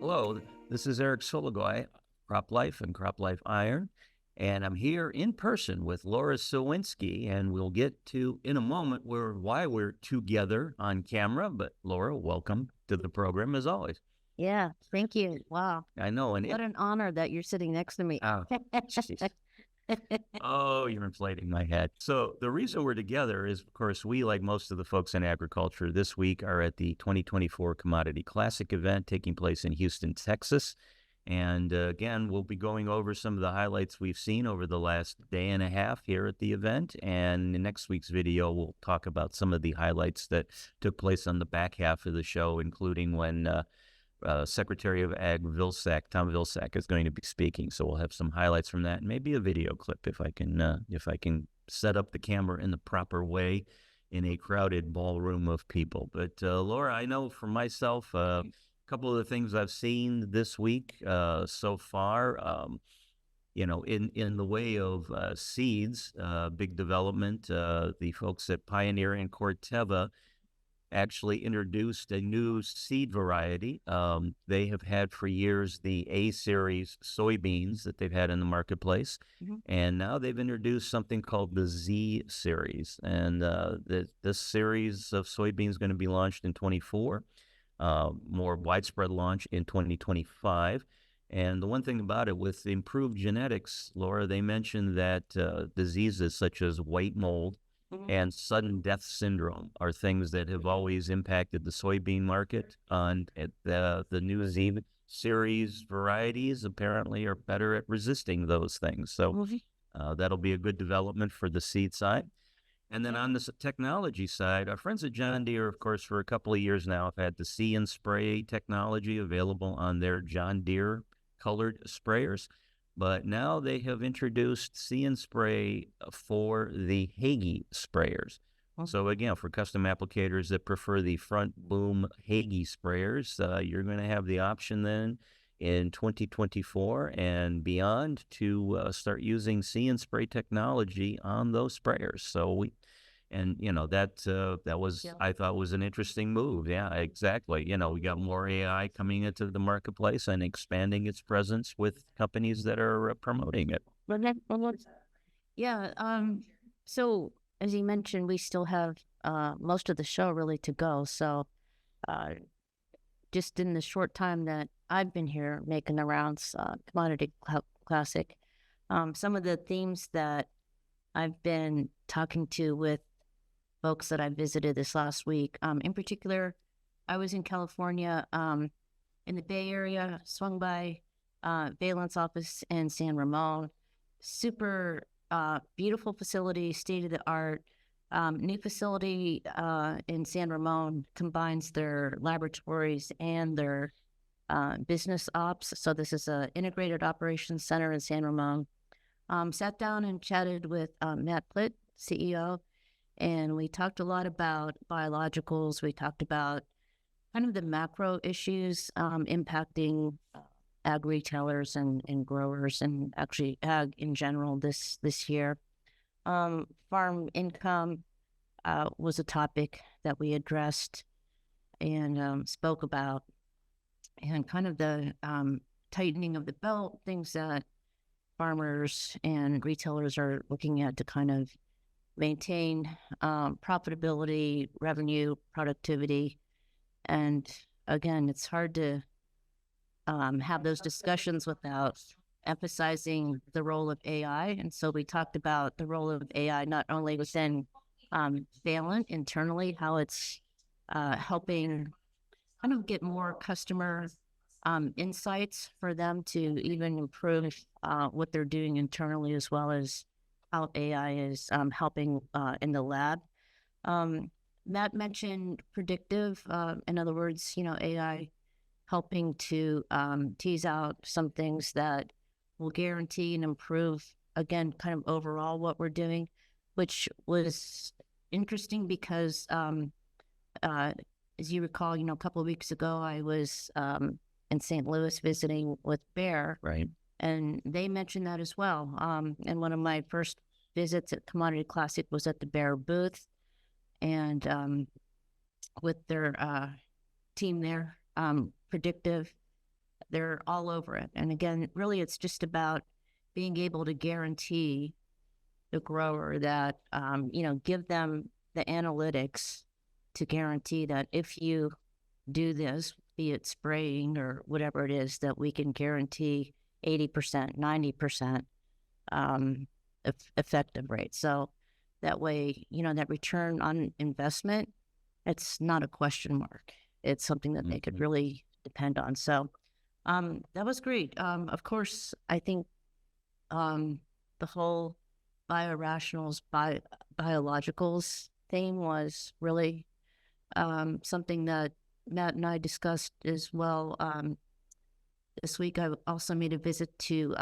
Hello, this is Eric Sfiligoj, CropLife and CropLife Iron, and I'm here in person with Lara Sowinski, and we'll get to in a moment why we're together on camera. But Lara, welcome to the program as always. Yeah, thank you. Wow. I know, and What an honor that you're sitting next to me. oh, jeez. Oh, you're inflating my head. So the reason we're together is, of course, we, like most of the folks in agriculture, this week are at the 2024 Commodity Classic event taking place in Houston, Texas. And again, we'll be going over some of the highlights we've seen over the last day and a half here at the event. And in next week's video, we'll talk about some of the highlights that took place on the back half of the show, including when Secretary of Ag Tom Vilsack is going to be speaking. So we'll have some highlights from that, and maybe a video clip if I can set up the camera in the proper way in a crowded ballroom of people. But Lara, I know for myself, a couple of the things I've seen this week so far. In the way of seeds, big development. The folks at Pioneer and Corteva actually introduced a new seed variety. They have had for years the A series soybeans that they've had in the marketplace. Mm-hmm. And now they've introduced something called the Z series. And this series of soybeans is going to be launched in 24, more widespread launch in 2025. And the one thing about it, with improved genetics, Lara, they mentioned that diseases such as white mold and sudden death syndrome are things that have always impacted the soybean market. And the new Z series varieties apparently are better at resisting those things. So that'll be a good development for the seed side. And then on the technology side, our friends at John Deere, of course, for a couple of years now have had the See and Spray technology available on their John Deere colored sprayers. But now they have introduced See and Spray for the Hagie sprayers. So again, for custom applicators that prefer the front boom Hagie sprayers, you're going to have the option then in 2024 and beyond to start using See and Spray technology on those sprayers. So that was, I thought, was an interesting move. Yeah, exactly. We got more AI coming into the marketplace and expanding its presence with companies that are promoting it. Yeah. So as you mentioned, we still have most of the show really to go. So just in the short time that I've been here making the rounds, Commodity Classic, some of the themes that I've been talking to with folks that I visited this last week. In particular, I was in California, in the Bay Area, swung by Valent's office in San Ramon. Super beautiful facility, state-of-the-art. New facility in San Ramon combines their laboratories and their business ops. So this is an integrated operations center in San Ramon. Sat down and chatted with Matt Plitt, CEO, and we talked a lot about biologicals. We talked about kind of the macro issues impacting ag retailers and growers, and actually ag in general this year. Farm income was a topic that we addressed and spoke about, and kind of the tightening of the belt, things that farmers and retailers are looking at to kind of maintain profitability, revenue, productivity. And again, it's hard to have those discussions without emphasizing the role of AI. And so we talked about the role of AI, not only within Valent internally, how it's helping kind of get more customer insights for them to even improve what they're doing internally, as well as how AI is helping in the lab. Matt mentioned predictive, in other words, AI helping to tease out some things that will guarantee and improve, again, kind of overall what we're doing, which was interesting because, as you recall, a couple of weeks ago, I was in St. Louis visiting with Bayer. Right. And they mentioned that as well. And one of my first visits at Commodity Classic was at the Bayer booth, and with their team there, predictive they're all over it. And again, really, it's just about being able to guarantee the grower that, give them the analytics to guarantee that if you do this, be it spraying or whatever it is, that we can guarantee 80%, 90% effective rate. So that way, that return on investment, it's not a question mark. It's something that they could really depend on. So that was great. Of course, I think the whole biorationals, biologicals theme was really something that Matt and I discussed as well. This week, I also made a visit to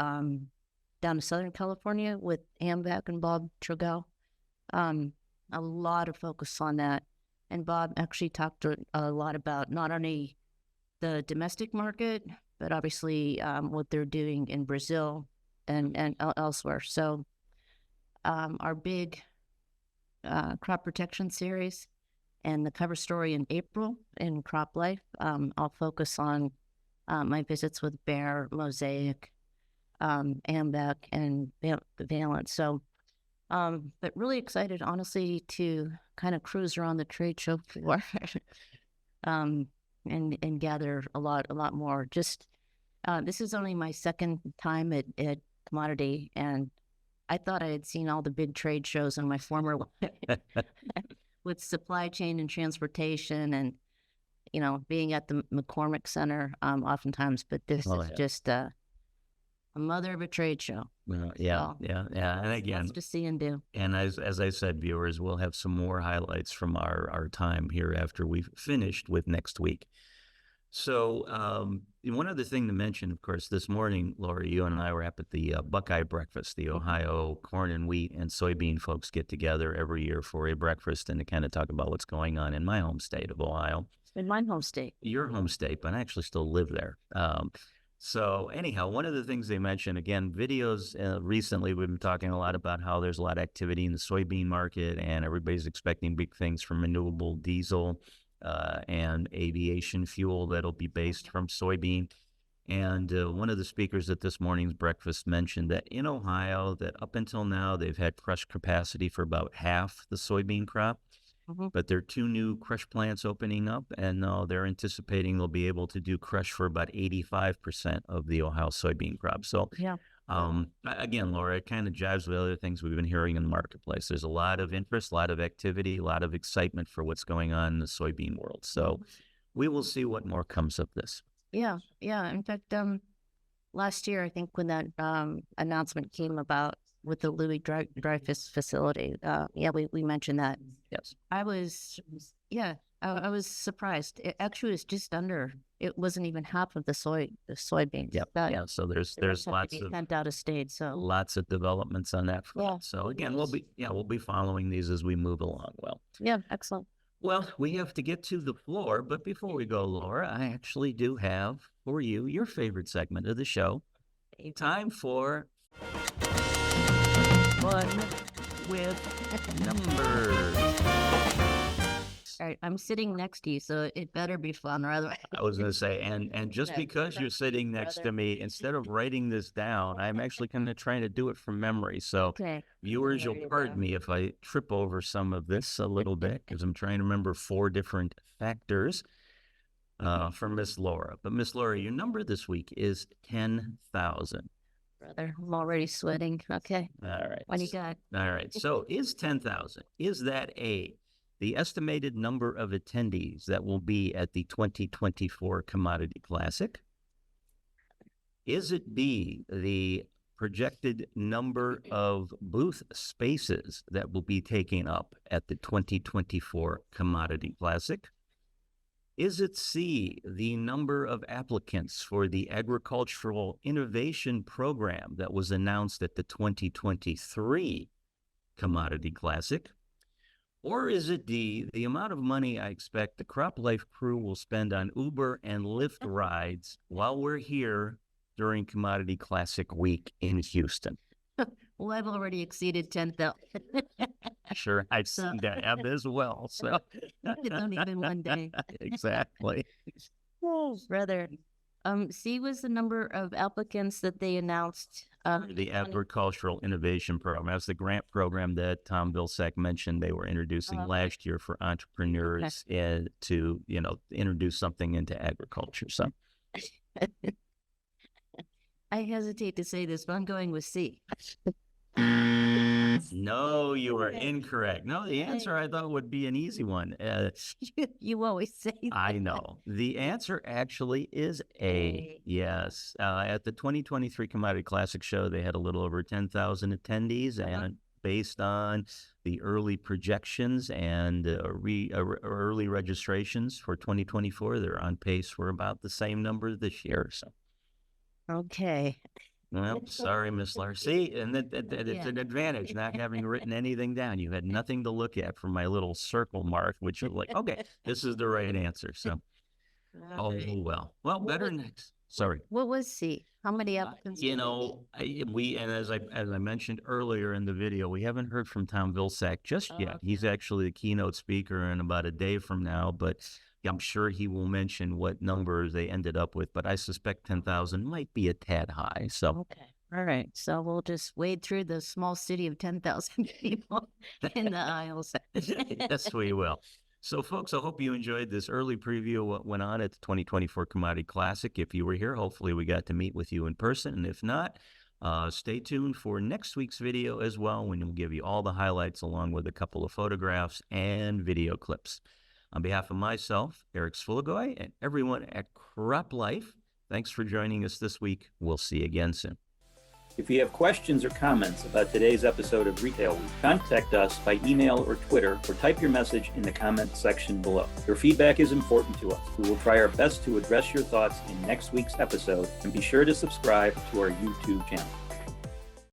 down to Southern California with AMVAC and Bob Trogel. A lot of focus on that. And Bob actually talked a lot about not only the domestic market, but obviously what they're doing in Brazil and elsewhere. So our big crop protection series and the cover story in April in CropLife, I'll focus on my visits with Bayer, Mosaic, AMVAC, and Valent. So, but really excited, honestly, to kind of cruise around the trade show floor and gather a lot more. Just this is only my second time at Commodity, and I thought I had seen all the big trade shows in my former life with supply chain and transportation and, being at the McCormick Center oftentimes. But this is just a mother of a trade show. Well, yeah. And again, lots to see and do. And as I said, viewers, we'll have some more highlights from our time here after we've finished with next week. So one other thing to mention, of course, this morning, Laura, you and I were up at the Buckeye Breakfast. The Ohio corn and wheat and soybean folks get together every year for a breakfast and to kind of talk about what's going on in my home state of Ohio. In my home state. Your home state, but I actually still live there. So anyhow, one of the things they mentioned, again, videos recently, we've been talking a lot about how there's a lot of activity in the soybean market and everybody's expecting big things from renewable diesel and aviation fuel that'll be based from soybean. And one of the speakers at this morning's breakfast mentioned that in Ohio, that up until now, they've had crush capacity for about half the soybean crop. But there are 2 new crush plants opening up, and they're anticipating they'll be able to do crush for about 85% of the Ohio soybean crop. So, again, Laura, it kind of jives with other things we've been hearing in the marketplace. There's a lot of interest, a lot of activity, a lot of excitement for what's going on in the soybean world. So we will see what more comes of this. Yeah. In fact, last year, I think when that announcement came about with the Louis Dreyfus facility, we mentioned that. Yes. I was surprised. It actually was just under. It wasn't even half of the soybeans. Yep. So there's lots of sent out of state. So lots of developments on that front. Yeah. So again, we'll be following these as we move along. Well. Yeah. Excellent. Well, we have to get to the floor, but before we go, Laura, I actually do have for you your favorite segment of the show. Time for Fun with Numbers. All right, I'm sitting next to you, so it better be fun, or otherwise. I was going to say, and just because you're sitting next to me, instead of writing this down, I'm actually kind of trying to do it from memory. So, viewers, you'll pardon me if I trip over some of this a little bit, because I'm trying to remember 4 different factors from Miss Laura. But Miss Laura, your number this week is 10,000. Brother, I'm already sweating. Okay. All right. What do you got? All right. So, is 10,000, is that the estimated number of attendees that will be at the 2024 Commodity Classic? Is it B, the projected number of booth spaces that will be taken up at the 2024 Commodity Classic? Is it C, the number of applicants for the Agricultural Innovation Program that was announced at the 2023 Commodity Classic? Or is it D, the amount of money I expect the CropLife crew will spend on Uber and Lyft rides while we're here during Commodity Classic Week in Houston? Well, I've already exceeded 10,000. Sure, I've seen that as well. So it's only been one day. Exactly. Oh, brother. C was the number of applicants that they announced. The Agricultural Innovation Program. That's the grant program that Tom Vilsack mentioned they were introducing last year for entrepreneurs to, introduce something into agriculture. So I hesitate to say this, but I'm going with C. No, you were incorrect. No, the answer I thought would be an easy one. You always say that. I know. The answer actually is A. Yes. At the 2023 Commodity Classic Show, they had a little over 10,000 attendees, and based on the early projections and early registrations for 2024, they're on pace for about the same number this year. So. Okay. Well, sorry, Miss Lara. See, and it's an advantage not having written anything down. You had nothing to look at for my little circle mark, which is like, okay, this is the right answer. So, well, better next. Sorry. What was C? How many applicants? And as I mentioned earlier in the video, we haven't heard from Tom Vilsack just yet. He's actually the keynote speaker in about a day from now, but I'm sure he will mention what numbers they ended up with, but I suspect 10,000 might be a tad high. So okay. All right. So we'll just wade through the small city of 10,000 people in the aisles. Yes, we will. So, folks, I hope you enjoyed this early preview of what went on at the 2024 Commodity Classic. If you were here, hopefully we got to meet with you in person. And if not, stay tuned for next week's video as well, when we'll give you all the highlights along with a couple of photographs and video clips. On behalf of myself, Eric Sfiligoj, and everyone at CropLife, thanks for joining us this week. We'll see you again soon. If you have questions or comments about today's episode of Retail Week, contact us by email or Twitter, or type your message in the comment section below. Your feedback is important to us. We will try our best to address your thoughts in next week's episode, and be sure to subscribe to our YouTube channel.